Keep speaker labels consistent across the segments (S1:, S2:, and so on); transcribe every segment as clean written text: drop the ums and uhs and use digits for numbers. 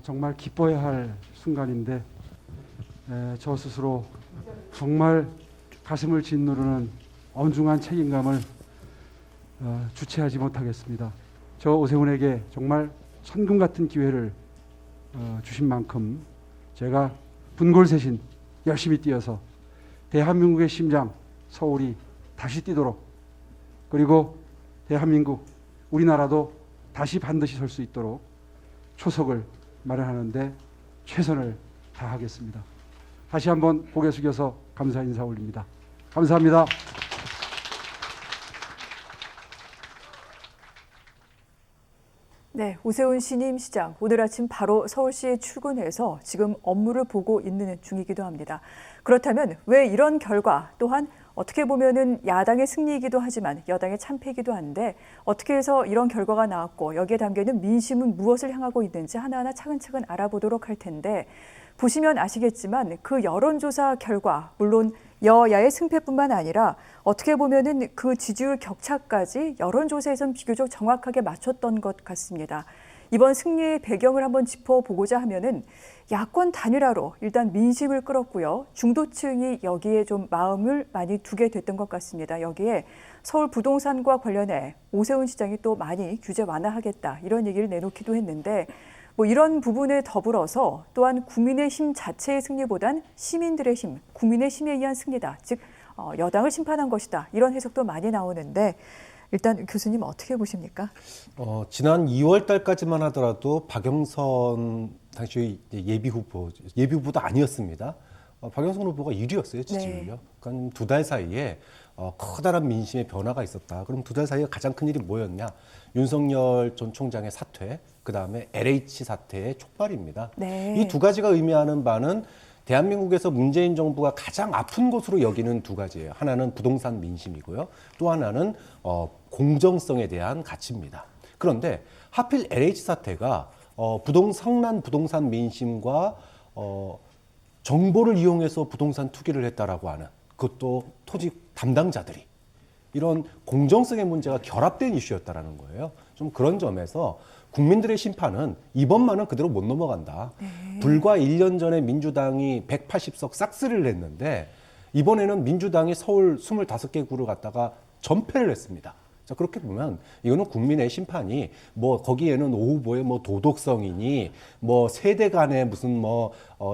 S1: 정말 기뻐야 할 순간인데 저 스스로 정말 가슴을 짓누르는 엄중한 책임감을 주체하지 못하겠습니다. 저 오세훈에게 정말 천금 같은 기회를 주신 만큼 제가 분골쇄신 열심히 뛰어서 대한민국의 심장 서울이 다시 뛰도록, 그리고 대한민국 우리나라도 다시 반드시 설 수 있도록 초석을 마련하는데 최선을 다하겠습니다. 다시 한번 고개 숙여서 감사 인사 올립니다. 감사합니다.
S2: 네, 오세훈 신임 시장 오늘 아침 바로 서울시에 출근해서 지금 업무를 보고 있는 중이기도 합니다. 그렇다면 왜 이런 결과, 또한 어떻게 보면은 야당의 승리이기도 하지만 여당의 참패이기도 한데 어떻게 해서 이런 결과가 나왔고 여기에 담겨있는 민심은 무엇을 향하고 있는지 하나하나 차근차근 알아보도록 할 텐데, 보시면 아시겠지만 그 여론조사 결과, 물론 여야의 승패뿐만 아니라 어떻게 보면은 그 지지율 격차까지 여론조사에선 비교적 정확하게 맞췄던 것 같습니다. 이번 승리의 배경을 한번 짚어보고자 하면은 야권 단일화로 일단 민심을 끌었고요. 중도층이 여기에 좀 마음을 많이 두게 됐던 것 같습니다. 여기에 서울 부동산과 관련해 오세훈 시장이 또 많이 규제 완화하겠다 이런 얘기를 내놓기도 했는데, 이런 부분에 더불어서 또한 국민의 힘 자체의 승리보단 시민들의 힘, 국민의 힘에 의한 승리다. 즉 여당을 심판한 것이다. 이런 해석도 많이 나오는데 일단 교수님 어떻게 보십니까?
S3: 지난 2월 달까지만 하더라도 박영선 당시 예비 후보도 아니었습니다. 박영선 후보가 1위였어요, 지지율요.
S2: 네.
S3: 그러니까 2달 사이에 커다란 민심의 변화가 있었다. 그럼 2달 사이에 가장 큰 일이 뭐였냐? 윤석열 전 총장의 사퇴, 그 다음에 LH 사태의 촉발입니다.
S2: 네.
S3: 이 두 가지가 의미하는 바는 대한민국에서 문재인 정부가 가장 아픈 곳으로 여기는 두 가지예요. 하나는 부동산 민심이고요. 또 하나는 공정성에 대한 가치입니다. 그런데 하필 LH 사태가 성난 부동산 민심과 정보를 이용해서 부동산 투기를 했다라고 하는, 그것도 토지 담당자들이, 이런 공정성의 문제가 결합된 이슈였다라는 거예요. 좀 그런 점에서 국민들의 심판은 이번만은 그대로 못 넘어간다.
S2: 네.
S3: 불과 1년 전에 민주당이 180석 싹쓸이를 했는데 이번에는 민주당이 서울 25개 구를 갖다가 전패를 했습니다. 자, 그렇게 보면 이거는 국민의 심판이 거기에는 오후보의 도덕성이니 세대 간의 무슨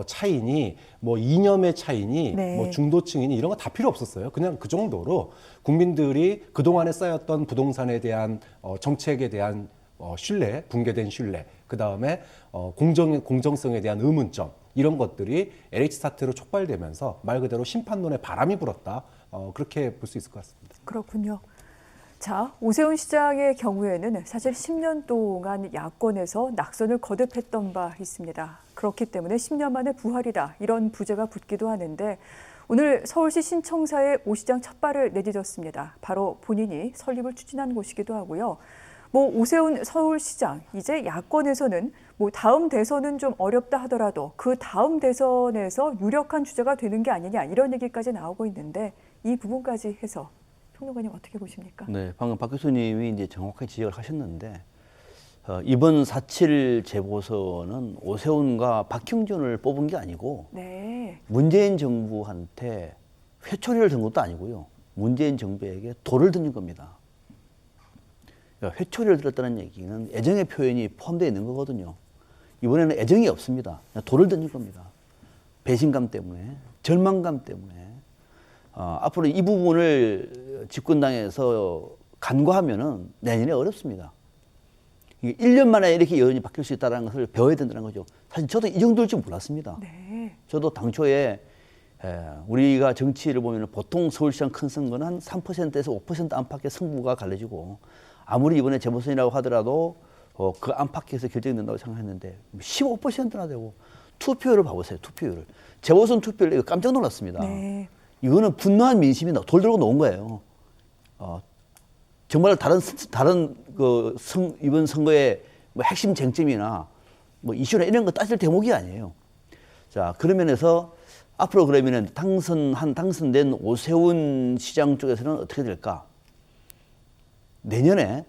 S3: 차이니 이념의 차이니
S2: 네.
S3: 중도층이니 이런 거 다 필요 없었어요. 그냥 그 정도로 국민들이 그동안에 쌓였던 부동산에 대한 정책에 대한 신뢰, 붕괴된 신뢰, 그 다음에 공정성에 대한 의문점, 이런 것들이 LH 사태로 촉발되면서 말 그대로 심판론에 바람이 불었다. 그렇게 볼 수 있을 것 같습니다.
S2: 그렇군요. 자, 오세훈 시장의 경우에는 사실 10년 동안 야권에서 낙선을 거듭했던 바 있습니다. 그렇기 때문에 10년 만에 부활이다, 이런 부제가 붙기도 하는데 오늘 서울시 신청사에 오 시장 첫 발을 내디뎠습니다. 바로 본인이 설립을 추진한 곳이기도 하고요. 오세훈 서울시장, 이제 야권에서는 다음 대선은 좀 어렵다 하더라도 그 다음 대선에서 유력한 주자가 되는 게 아니냐, 이런 얘기까지 나오고 있는데 이 부분까지 해서 평론가님 어떻게 보십니까?
S4: 네, 방금 박 교수님이 이제 정확하게 지적을 하셨는데 이번 4.7 재보선은 오세훈과 박형준을 뽑은 게 아니고
S2: 네.
S4: 문재인 정부한테 회초리를 든 것도 아니고요. 문재인 정부에게 돌을 던진 겁니다. 그러니까 회초리를 들었다는 얘기는 애정의 표현이 포함되어 있는 거거든요. 이번에는 애정이 없습니다. 그냥 돌을 던진 겁니다. 배신감 때문에, 절망감 때문에. 앞으로 이 부분을 집권당에서 간과하면은 내년에 어렵습니다. 1년 만에 이렇게 여론이 바뀔 수 있다는 것을 배워야 된다는 거죠. 사실 저도 이 정도일 줄 몰랐습니다.
S2: 네.
S4: 저도 당초에 우리가 정치를 보면 보통 서울시장 큰 선거는 한 3%에서 5% 안팎의 승부가 갈라지고, 아무리 이번에 재보선이라고 하더라도 그 안팎에서 결정된다고 생각했는데 15%나 되고, 투표율을 봐보세요. 투표율을. 재보선 투표율 이거 깜짝 놀랐습니다.
S2: 네.
S4: 이거는 분노한 민심이 돌 들고 놓은 거예요. 정말 다른 이번 선거의 핵심 쟁점이나 이슈나 이런 거 따질 대목이 아니에요. 자, 그런 면에서 앞으로 그러면은 당선된 오세훈 시장 쪽에서는 어떻게 될까? 내년에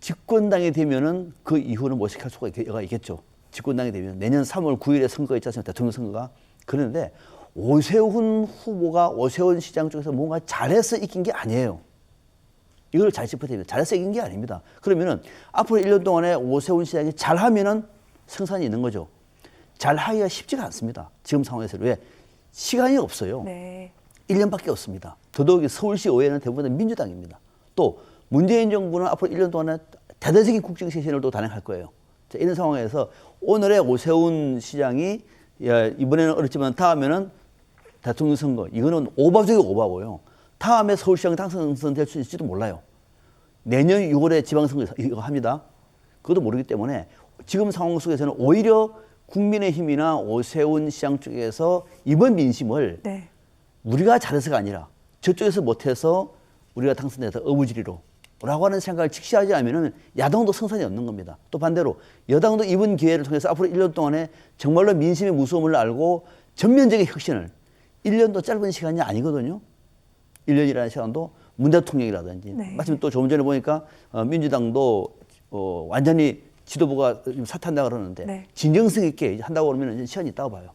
S4: 집권당이 되면은 그 이후는 모색할 수가 있겠죠. 집권당이 되면 내년 3월 9일에 선거 있지 않습니까? 대통령 선거가. 그런데 오세훈 후보가 오세훈 시장 쪽에서 뭔가 잘해서 이긴 게 아니에요. 이걸 잘 짚어야 됩니다. 잘해서 이긴 게 아닙니다. 그러면은 앞으로 1년 동안에 오세훈 시장이 잘하면은 승산이 있는 거죠. 잘하기가 쉽지가 않습니다. 지금 상황에서는. 왜? 시간이 없어요.
S2: 네.
S4: 1년밖에 없습니다. 더더욱이 서울시 의회는 대부분 민주당입니다. 또 문재인 정부는 앞으로 1년 동안에 대대적인 국정 쇄신을 또 단행할 거예요. 자, 이런 상황에서 오늘의 오세훈 시장이 이번에는 어렵지만 다음에는 대통령 선거, 이거는 오바 중에 오바고요. 다음에 서울시장 당선될 수 있을지도 몰라요. 내년 6월에 지방선거 이거 합니다. 그것도 모르기 때문에 지금 상황 속에서는 오히려 국민의힘이나 오세훈 시장 쪽에서 이번 민심을
S2: 네.
S4: 우리가 잘해서가 아니라 저쪽에서 못해서 우리가 당선돼서 어부지리로 라고 하는 생각을 직시하지 않으면 야당도 성산이 없는 겁니다. 또 반대로 여당도 이번 기회를 통해서 앞으로 1년 동안에 정말로 민심의 무서움을 알고 전면적인 혁신을 1년도 짧은 시간이 아니거든요. 1년이라는 시간도 문 대통령이라든지
S2: 네.
S4: 마침 또 조금 전에 보니까 민주당도 완전히 지도부가 좀 사퇴한다고 그러는데
S2: 네.
S4: 진정성 있게 한다고 그러면 이제 시간이 있다고 봐요.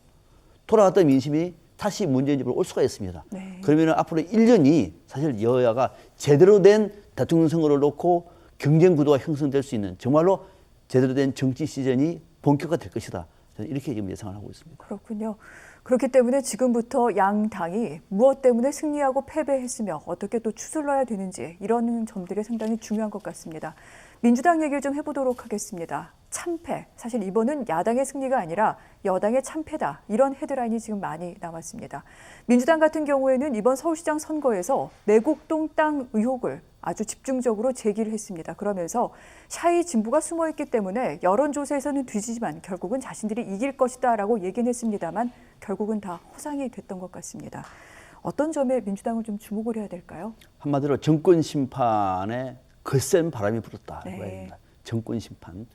S4: 돌아갔던 민심이 다시 문재인 집으로 올 수가 있습니다.
S2: 네.
S4: 그러면 앞으로 1년이 사실 여야가 제대로 된 대통령 선거를 놓고 경쟁 구도가 형성될 수 있는 정말로 제대로 된 정치 시즌이 본격화될 것이다. 저는 이렇게 지금 예상을 하고 있습니다.
S2: 그렇군요. 그렇기 때문에 지금부터 양 당이 무엇 때문에 승리하고 패배했으며 어떻게 또 추슬러야 되는지 이런 점들이 상당히 중요한 것 같습니다. 민주당 얘기를 좀 해보도록 하겠습니다. 참패. 사실 이번은 야당의 승리가 아니라 여당의 참패다. 이런 헤드라인이 지금 많이 나왔습니다. 민주당 같은 경우에는 이번 서울시장 선거에서 내곡동 땅 의혹을 아주 집중적으로 제기를 했습니다. 그러면서 샤이 진부가 숨어있기 때문에 여론조사에서는 뒤지지만 결국은 자신들이 이길 것이다라고 얘기는 했습니다만 결국은 다 허상이 됐던 것 같습니다. 어떤 점에 민주당을 좀 주목을 해야 될까요?
S4: 한마디로 정권 심판에 거센 바람이 불었다라고
S2: 네.
S4: 해야 됩니다. 정권 심판.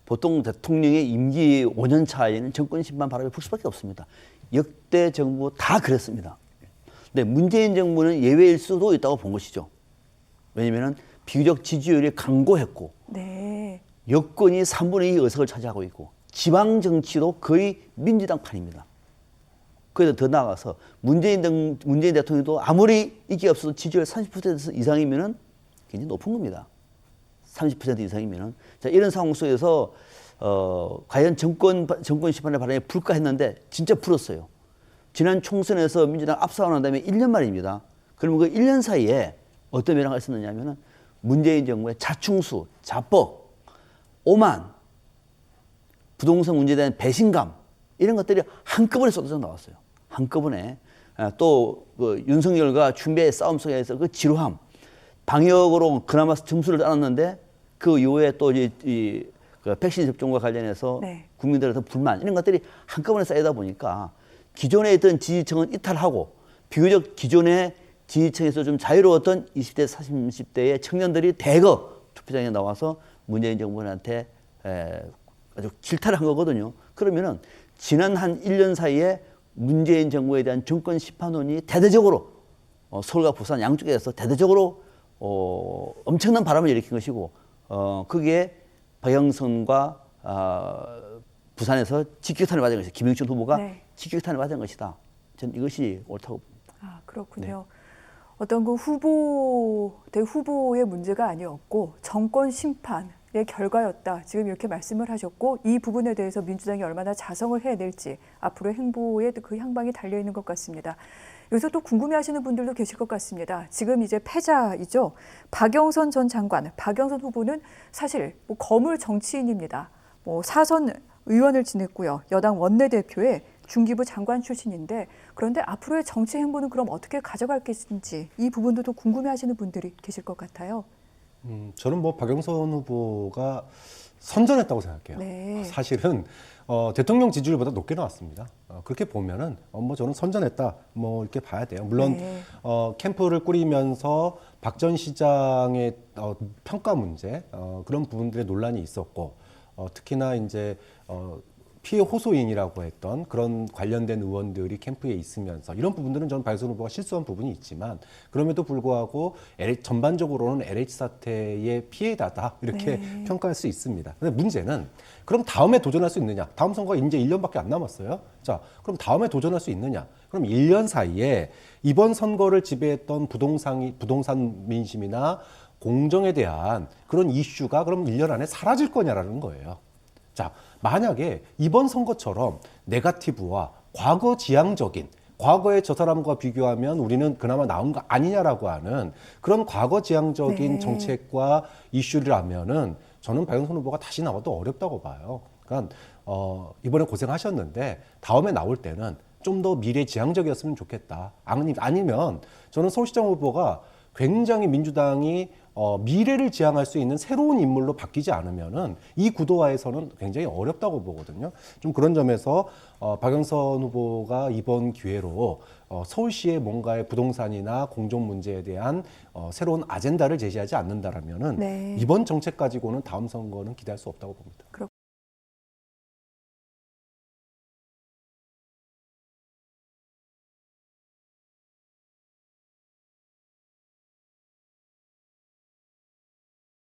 S4: 보통 대통령의 임기 5년 차에는 정권 심판 바람이 불 수밖에 없습니다. 역대 정부 다 그랬습니다. 근데 문재인 정부는 예외일 수도 있다고 본 것이죠. 왜냐하면 비교적 지지율이 강고했고
S2: 네.
S4: 여권이 3분의 2 의석을 차지하고 있고 지방 정치도 거의 민주당 판입니다. 그래도 더 나아가서 문재인 대통령도 아무리 인기가 없어도 지지율 30% 이상이면은 굉장히 높은 겁니다. 30% 이상이면은. 자, 이런 상황 속에서 과연 정권 심판의 바람이 불까 했는데 진짜 불었어요. 지난 총선에서 민주당 압승하고 난 다음에 1년 만입니다. 그러면 그 1년 사이에 어떤 변화가 있었느냐 하면은 문재인 정부의 자충수, 자뻑, 오만, 부동산 문제에 대한 배신감 이런 것들이 한꺼번에 쏟아져 나왔어요. 한꺼번에. 또 그 윤석열과 준비의 싸움 속에서 그 지루함, 방역으로 그나마 점수를 따놨는데 그 이후에 또 그 백신 접종과 관련해서
S2: 네.
S4: 국민들의 불만 이런 것들이 한꺼번에 쌓이다 보니까 기존에 있던 지지층은 이탈하고 비교적 기존의 지지층에서 좀 자유로웠던 20대, 30대의 청년들이 대거 투표장에 나와서 문재인 정부한테 아주 질타를 한 거거든요. 그러면은 지난 한 1년 사이에 문재인 정부에 대한 정권 심판론이 대대적으로 서울과 부산 양쪽에서 대대적으로 엄청난 바람을 일으킨 것이고 거기에 박영선과 부산에서 직격탄을 맞은 것이다. 김영춘 후보가
S2: 네.
S4: 직격탄을 맞은 것이다. 저는 이것이 옳다고 봅니다.
S2: 아, 그렇군요. 어떤 그 대후보의 문제가 아니었고 정권 심판의 결과였다. 지금 이렇게 말씀을 하셨고 이 부분에 대해서 민주당이 얼마나 자성을 해낼지 앞으로의 행보에 그 향방이 달려있는 것 같습니다. 여기서 또 궁금해하시는 분들도 계실 것 같습니다. 지금 이제 패자이죠. 박영선 전 장관, 박영선 후보는 사실 뭐 거물 정치인입니다. 뭐 사선 의원을 지냈고요. 여당 원내대표의 중기부 장관 출신인데 그런데 앞으로의 정치 행보는 그럼 어떻게 가져갈 것인지 이 부분도 또 궁금해하시는 분들이 계실 것 같아요.
S3: 저는 뭐 박영선 후보가 선전했다고 생각해요.
S2: 네.
S3: 사실은 대통령 지지율보다 높게 나왔습니다. 그렇게 보면은 뭐 저는 선전했다 뭐 이렇게 봐야 돼요. 물론
S2: 네.
S3: 캠프를 꾸리면서 박 전 시장의 평가 문제 그런 부분들의 논란이 있었고 특히나 이제 피해 호소인이라고 했던 그런 관련된 의원들이 캠프에 있으면서 이런 부분들은 저는 박영선 후보가 실수한 부분이 있지만 그럼에도 불구하고 전반적으로는 LH 사태의 피해자다 이렇게
S2: 네.
S3: 평가할 수 있습니다. 근데 문제는 그럼 다음에 도전할 수 있느냐? 다음 선거가 이제 1년밖에 안 남았어요. 자, 그럼 다음에 도전할 수 있느냐? 그럼 1년 사이에 이번 선거를 지배했던 부동산 민심이나 공정에 대한 그런 이슈가 그럼 1년 안에 사라질 거냐라는 거예요. 자, 만약에 이번 선거처럼 네거티브와 과거 지향적인 과거에 저 사람과 비교하면 우리는 그나마 나은 거 아니냐라고 하는 그런 과거 지향적인
S2: 네.
S3: 정책과 이슈라면은 저는 박영선 후보가 다시 나와도 어렵다고 봐요. 그러니까 이번에 고생하셨는데 다음에 나올 때는 좀 더 미래 지향적이었으면 좋겠다. 아니면 저는 서울시장 후보가 굉장히 민주당이 미래를 지향할 수 있는 새로운 인물로 바뀌지 않으면은 이 구도화에서는 굉장히 어렵다고 보거든요. 좀 그런 점에서 박영선 후보가 이번 기회로 서울시의 뭔가의 부동산이나 공정 문제에 대한 새로운 아젠다를 제시하지 않는다라면은
S2: 네.
S3: 이번 정책 가지고는 다음 선거는 기대할 수 없다고 봅니다.